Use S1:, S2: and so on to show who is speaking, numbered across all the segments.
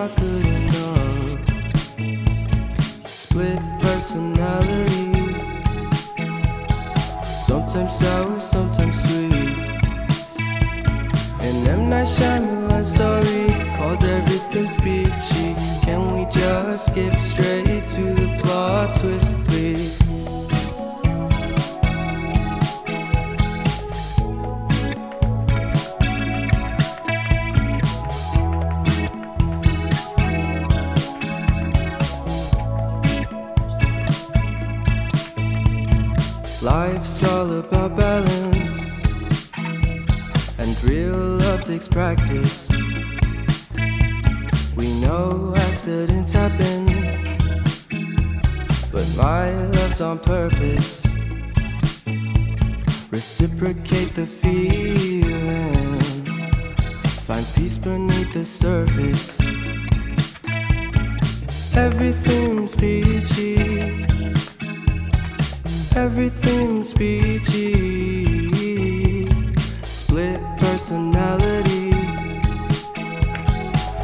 S1: not good enough. Split personality, sometimes sour, sometimes sweet. An M. Night Shyamalan story called Everything's Peachy. Can we just skip straight to the plot twist, please? Life's all about balance, and real love takes practice. We know accidents happen, but my love's on purpose. Reciprocate the feeling, find peace beneath the surface. Everything's peachy, everything's peachy. Split personality,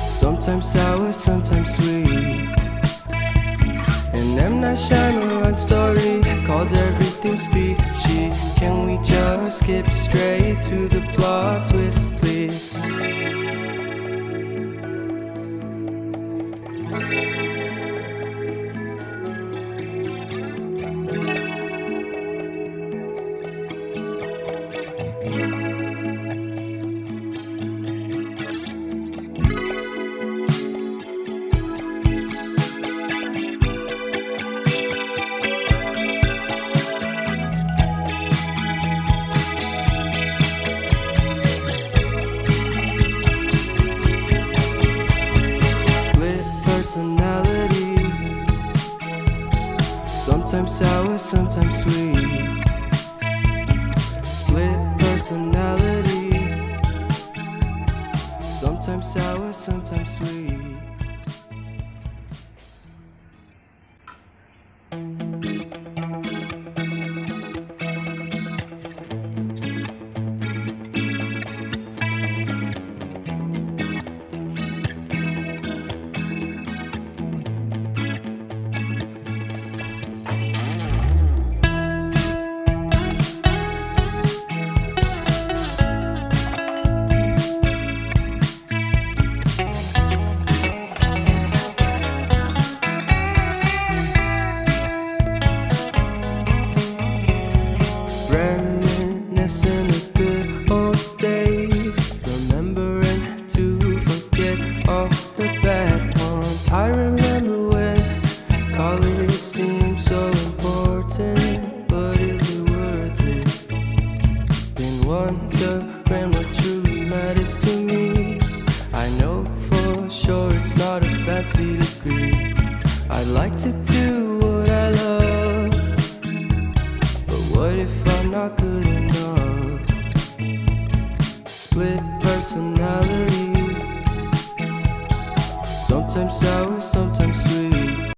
S1: sometimes sour, sometimes sweet. An M. Night Shyamalan story called Everything's Peachy. Can we just skip straight to the plot twist, please? Personality, sometimes sour, sometimes sweet. Split personality, sometimes sour, sometimes sweet. Reminiscing the good old days, remembering to forget all the bad ones. I remember when college seemed so important, but is it worth it? Been wondering what truly matters to me. I know for sure it's not a fancy degree. I'd like to do what I love, but what if I'm not good enough? Split personality, sometimes sour, sometimes sweet.